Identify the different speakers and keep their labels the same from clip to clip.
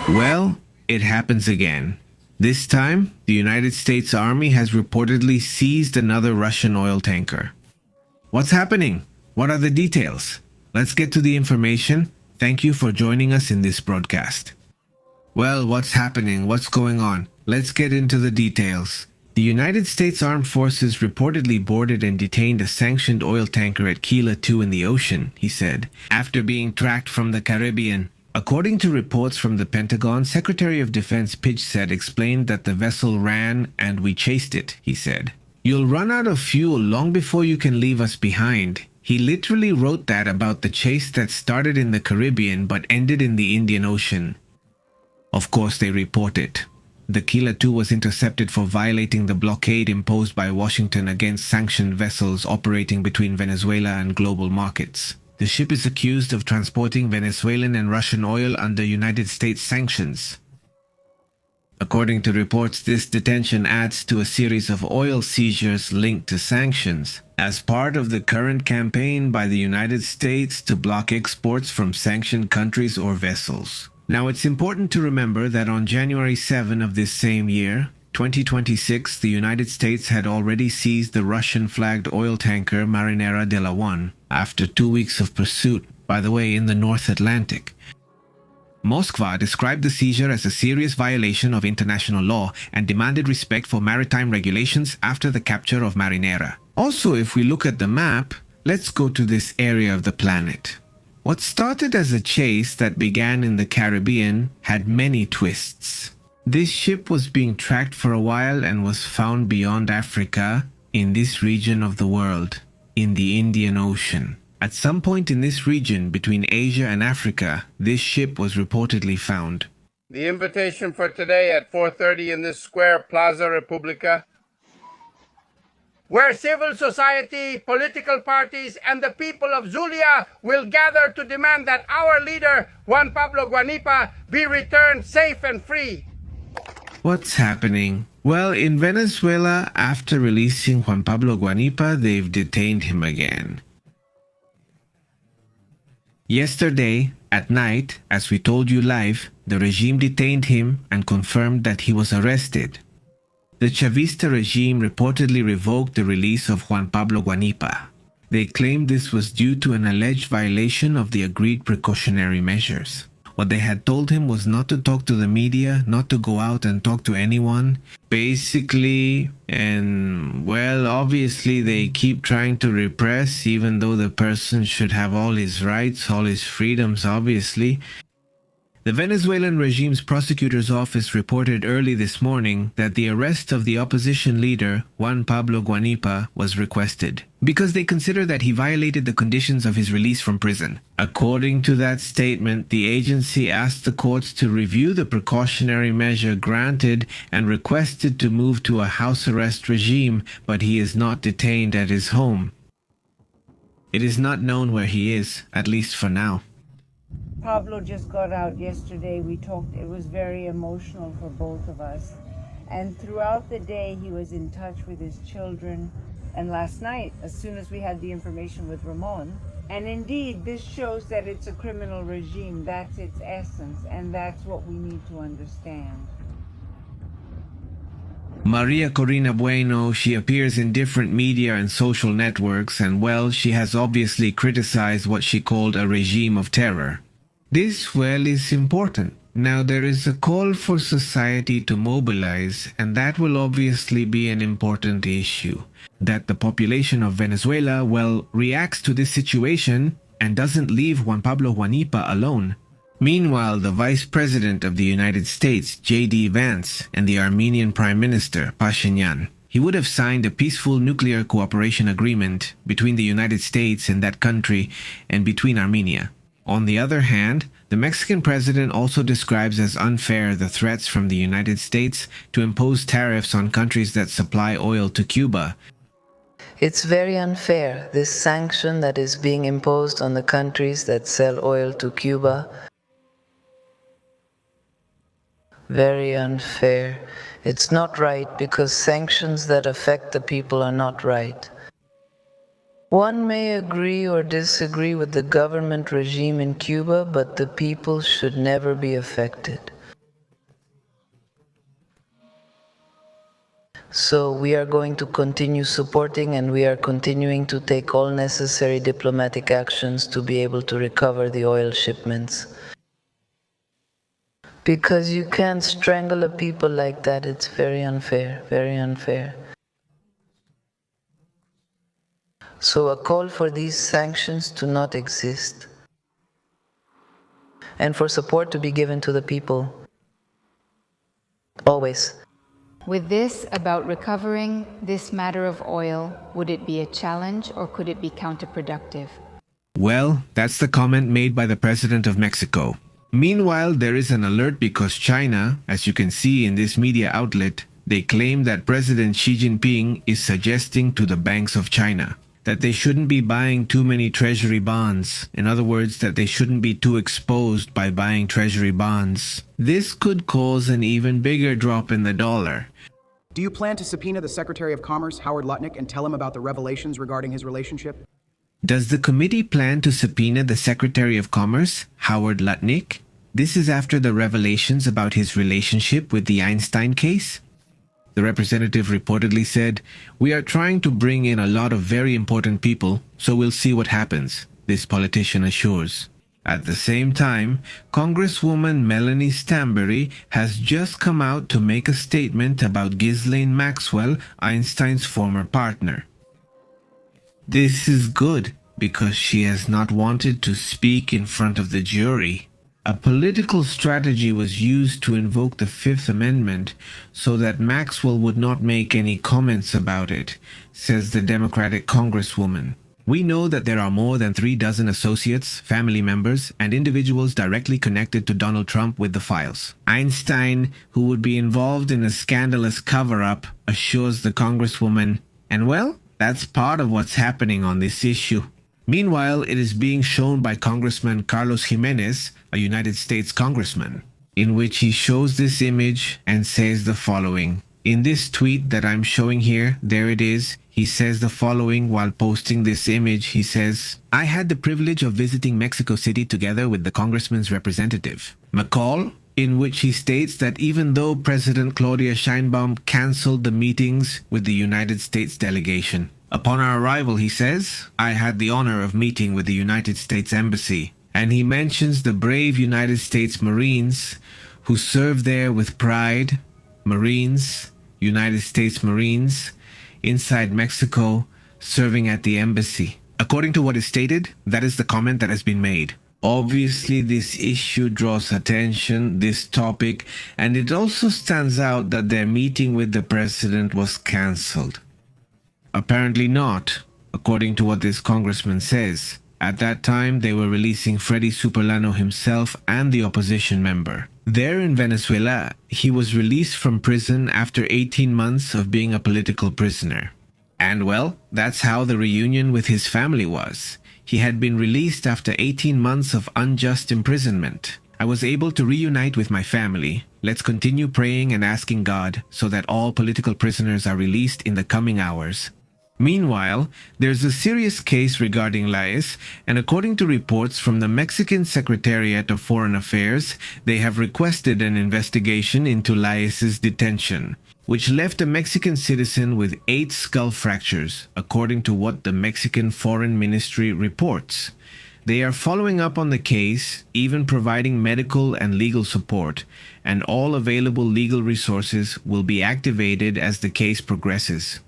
Speaker 1: Well, it happens again. This time, the United States Army has reportedly seized another Russian oil tanker. What's happening? What are the details? Let's get to the information. Thank you for joining us in this broadcast. Well, what's happening? What's going on? Let's get into the details. The United States Armed Forces reportedly boarded and detained a sanctioned oil tanker at AQUILA 2 in the ocean, he said, after being tracked from the Caribbean. According to reports from the Pentagon, Secretary of Defense Pidge said explained that the vessel ran and we chased it, he said. You'll run out of fuel long before you can leave us behind. He literally wrote that about the chase that started in the Caribbean but ended in the Indian Ocean. Of course, they report it. The AQUILA 2 was intercepted for violating the blockade imposed by Washington against sanctioned vessels operating between Venezuela and global markets. The ship is accused of transporting Venezuelan and Russian oil under United States sanctions. According to reports, this detention adds to a series of oil seizures linked to sanctions, as part of the current campaign by the United States to block exports from sanctioned countries or vessels. Now, it's important to remember that on January 7 of this same year, 2026, the United States had already seized the Russian-flagged oil tanker Marinera de la One after 2 weeks of pursuit, by the way, in the North Atlantic. Moscow described the seizure as a serious violation of international law and demanded respect for maritime regulations after the capture of Marinera. Also, if we look at the map, let's go to this area of the planet. What started as a chase that began in the Caribbean had many twists. This ship was being tracked for a while and was found beyond Africa in this region of the world, in the Indian Ocean. At some point in this region between Asia and Africa, this ship was reportedly found.
Speaker 2: The invitation for today at 4:30 in this square, Plaza Republica, where civil society, political parties, and the people of Zulia will gather to demand that our leader, Juan Pablo Guanipa, be returned safe and free.
Speaker 1: What's happening? Well, in Venezuela, after releasing Juan Pablo Guanipa, they've detained him again. Yesterday, at night, as we told you live, the regime detained him and confirmed that he was arrested. The Chavista regime reportedly revoked the release of Juan Pablo Guanipa. They claimed this was due to an alleged violation of the agreed precautionary measures. What they had told him was not to talk to the media, not to go out and talk to anyone. Basically, and well, obviously they keep trying to repress, even though the person should have all his rights, all his freedoms, obviously. The Venezuelan regime's prosecutor's office reported early this morning that the arrest of the opposition leader, Juan Pablo Guanipa, was requested because they consider that he violated the conditions of his release from prison. According to that statement, the agency asked the courts to review the precautionary measure granted and requested to move to a house arrest regime, but he is not detained at his home. It is not known where he is, at least for now.
Speaker 3: Pablo just got out yesterday. We talked, it was very emotional for both of us. And throughout the day, he was in touch with his children. And last night, as soon as we had the information with Ramon, and indeed, this shows that it's a criminal regime. That's its essence, and that's what we need to understand.
Speaker 1: Maria Corina Bueno, she appears in different media and social networks, and well, she has obviously criticized what she called a regime of terror. This, well, is important. Now, there is a call for society to mobilize, and that will obviously be an important issue. That the population of Venezuela, well, reacts to this situation and doesn't leave Juan Pablo Guanipa alone. Meanwhile, the Vice President of the United States, J.D. Vance, and the Armenian Prime Minister, Pashinyan, he would have signed a peaceful nuclear cooperation agreement between the United States and that country and between Armenia. On the other hand, the Mexican president also describes as unfair the threats from the United States to impose tariffs on countries that supply oil to Cuba.
Speaker 4: It's very unfair, this sanction that is being imposed on the countries that sell oil to Cuba. Very unfair. It's not right because sanctions that affect the people are not right. One may agree or disagree with the government regime in Cuba, but the people should never be affected. So we are going to continue supporting, and we are continuing to take all necessary diplomatic actions to be able to recover the oil shipments. Because you can't strangle a people like that. It's very unfair, very unfair. So a call for these sanctions to not exist, and for support to be given to the people. Always.
Speaker 5: With this about recovering this matter of oil, would it be a challenge or could it be counterproductive?
Speaker 1: Well, that's the comment made by the President of Mexico. Meanwhile, there is an alert because China, as you can see in this media outlet, they claim that President Xi Jinping is suggesting to the banks of China that they shouldn't be buying too many treasury bonds. In other words, that they shouldn't be too exposed by buying treasury bonds. This could cause an even bigger drop in the dollar.
Speaker 6: Do you plan to subpoena the Secretary of Commerce, Howard Lutnick, and tell him about the revelations regarding his relationship?
Speaker 1: Does the committee plan to subpoena the Secretary of Commerce, Howard Lutnick? This is after the revelations about his relationship with the Einstein case. The representative reportedly said, "We are trying to bring in a lot of very important people, so we'll see what happens," this politician assures. At the same time, Congresswoman Melanie Stanbury has just come out to make a statement about Ghislaine Maxwell, Einstein's former partner. This is good because she has not wanted to speak in front of the jury. A political strategy was used to invoke the Fifth Amendment so that Maxwell would not make any comments about it, says the Democratic Congresswoman. We know that there are more than 36 associates, family members, and individuals directly connected to Donald Trump with the files. Einstein, who would be involved in a scandalous cover-up, assures the Congresswoman, and well, that's part of what's happening on this issue. Meanwhile, it is being shown by Congressman Carlos Jimenez, a United States congressman, in which he shows this image and says the following. In this tweet that I'm showing here, there it is, he says the following while posting this image. He says, "I had the privilege of visiting Mexico City together with the congressman's representative, McCall," in which he states that even though President Claudia Sheinbaum canceled the meetings with the United States delegation, upon our arrival, he says, "I had the honor of meeting with the United States Embassy." And he mentions the brave United States Marines who serve there with pride, Marines, United States Marines, inside Mexico, serving at the embassy. According to what is stated, that is the comment that has been made. Obviously, this issue draws attention, this topic, and it also stands out that their meeting with the president was cancelled. Apparently not, according to what this congressman says. At that time, they were releasing Freddy Superlano himself and the opposition member. There in Venezuela, he was released from prison after 18 months of being a political prisoner. And well, that's how the reunion with his family was. He had been released after 18 months of unjust imprisonment. "I was able to reunite with my family. Let's continue praying and asking God so that all political prisoners are released in the coming hours." Meanwhile, there's a serious case regarding Laes, and according to reports from the Mexican Secretariat of Foreign Affairs, they have requested an investigation into Laes's detention, which left a Mexican citizen with 8 skull fractures, according to what the Mexican Foreign Ministry reports. They are following up on the case, even providing medical and legal support, and all available legal resources will be activated as the case progresses.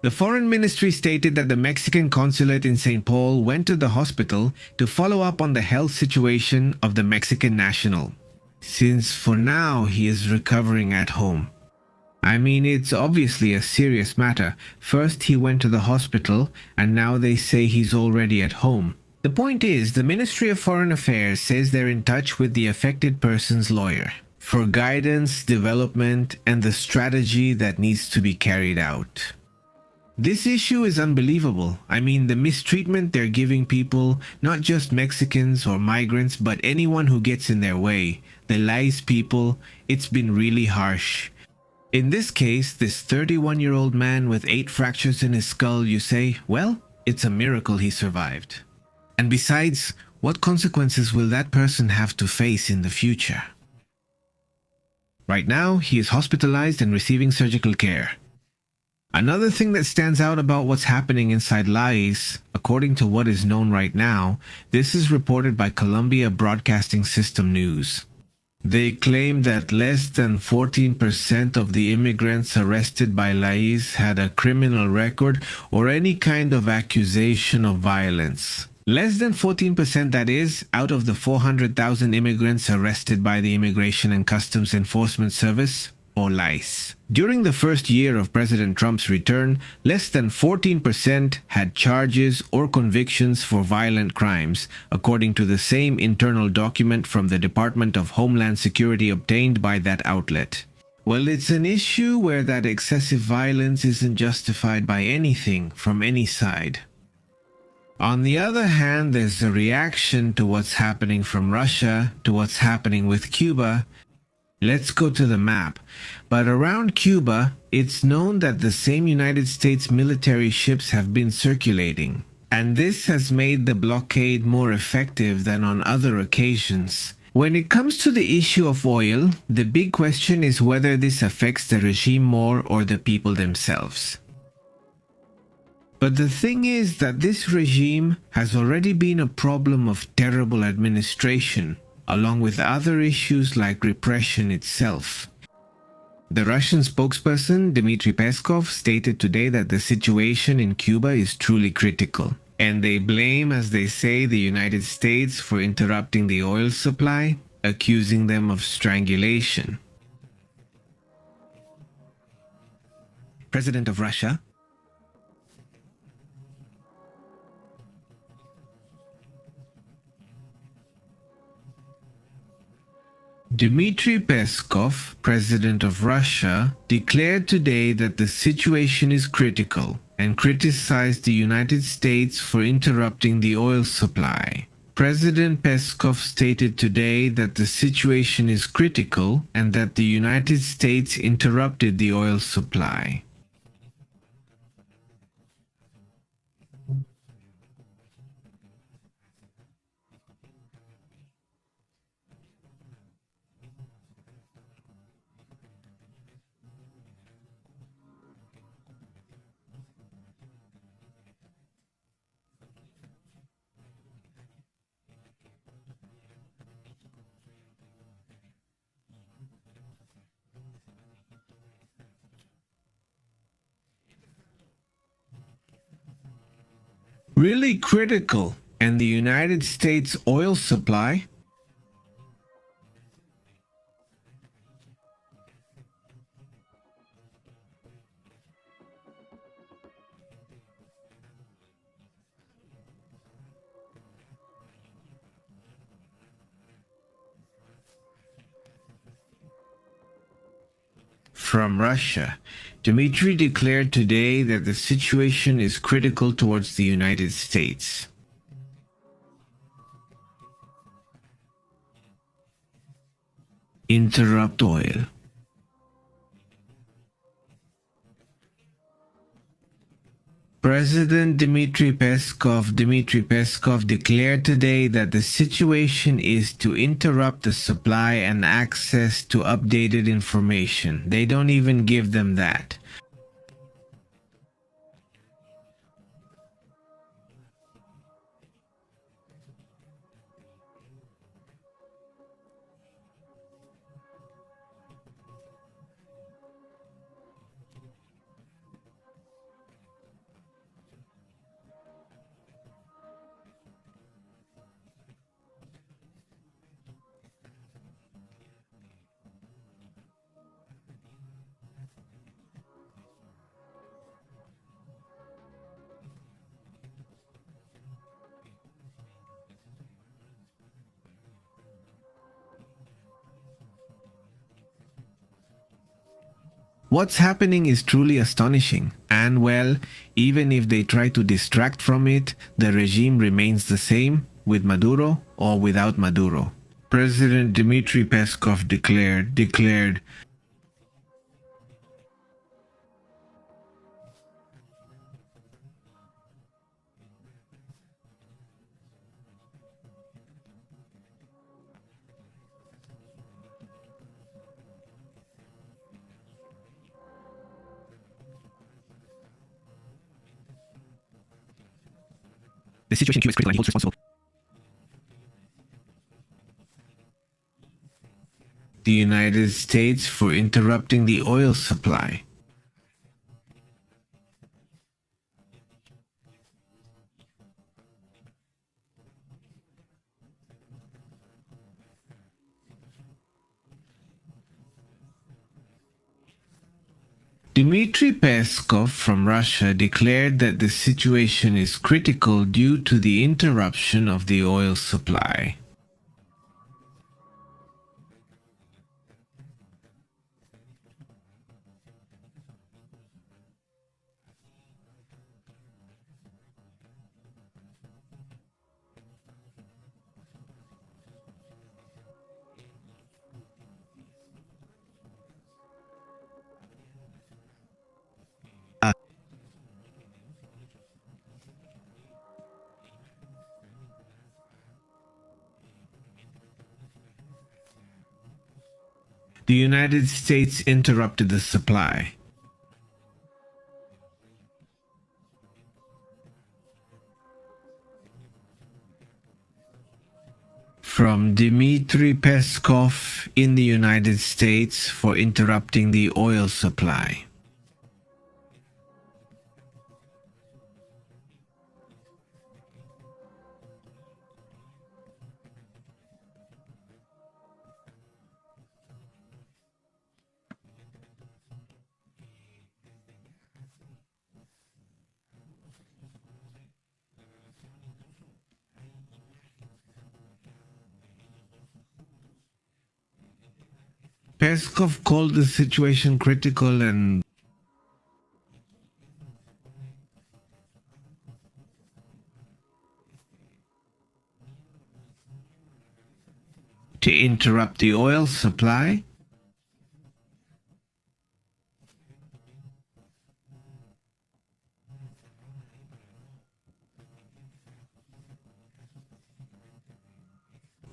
Speaker 1: The Foreign Ministry stated that the Mexican consulate in St. Paul went to the hospital to follow up on the health situation of the Mexican national, since for now he is recovering at home. I mean, it's obviously a serious matter. First he went to the hospital, and now they say he's already at home. The point is, the Ministry of Foreign Affairs says they're in touch with the affected person's lawyer for guidance, development, and the strategy that needs to be carried out. This issue is unbelievable. I mean, the mistreatment they're giving people, not just Mexicans or migrants, but anyone who gets in their way, the Laes people, it's been really harsh. In this case, this 31-year-old man with 8 fractures in his skull, you say, well, it's a miracle he survived. And besides, what consequences will that person have to face in the future? Right now, he is hospitalized and receiving surgical care. Another thing that stands out about what's happening inside Laos, according to what is known right now, this is reported by Columbia Broadcasting System News. They claim that less than 14% of the immigrants arrested by Laos had a criminal record or any kind of accusation of violence. Less than 14%, that is, out of the 400,000 immigrants arrested by the Immigration and Customs Enforcement Service, or ICE. During the first year of President Trump's return, less than 14% had charges or convictions for violent crimes, according to the same internal document from the Department of Homeland Security obtained by that outlet. Well, it's an issue where that excessive violence isn't justified by anything from any side. On the other hand, there's a reaction to what's happening from Russia, to what's happening with Cuba. Let's go to the map. But around Cuba, it's known that the same United States military ships have been circulating. And this has made the blockade more effective than on other occasions. When it comes to the issue of oil, the big question is whether this affects the regime more or the people themselves. But the thing is that this regime has already been a problem of terrible administration, along with other issues like repression itself. The Russian spokesperson Dmitry Peskov stated today that the situation in Cuba is truly critical, and they blame, as they say, the United States for interrupting the oil supply, accusing them of strangulation. President of Russia Dmitry Peskov, president of Russia, declared today that the situation is critical and criticized the United States for interrupting the oil supply. President Peskov stated today that the situation is critical and that the United States interrupted the oil supply. Really critical, and the United States oil supply? From Russia, Dmitry declared today that the situation is critical towards the United States. Interrupt oil. President Dmitry Peskov declared today that the situation is to interrupt the supply and access to updated information. They don't even give them that. What's happening is truly astonishing, and well, even if they try to distract from it, the regime remains the same, with Maduro or without Maduro. President Dmitry Peskov declared The situation in Cuba is critical and he holds responsible. The United States for interrupting the oil supply. Dmitry Peskov from Russia declared that the situation is critical due to the interruption of the oil supply. The United States interrupted the supply. From Dmitry Peskov in the United States for interrupting the oil supply. Peskov called the situation critical and to interrupt the oil supply.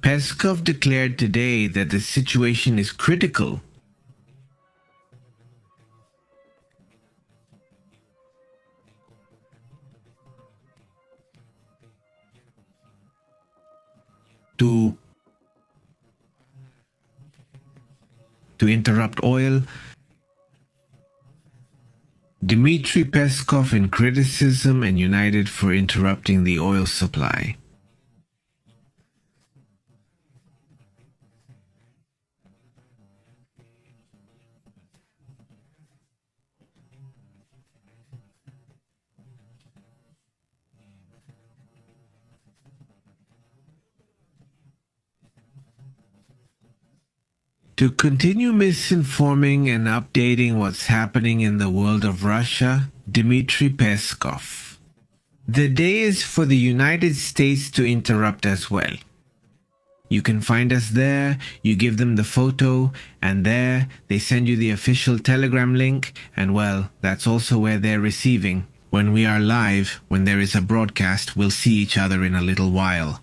Speaker 1: Peskov declared today that the situation is critical. To interrupt oil. Dmitry Peskov in criticism and united for interrupting the oil supply. To continue misinforming and updating what's happening in the world of Russia, Dmitry Peskov. The day is for the United States to interrupt as well. You can find us there, you give them the photo, and there they send you the official Telegram link, and well, that's also where they're receiving. When we are live, when there is a broadcast, we'll see each other in a little while.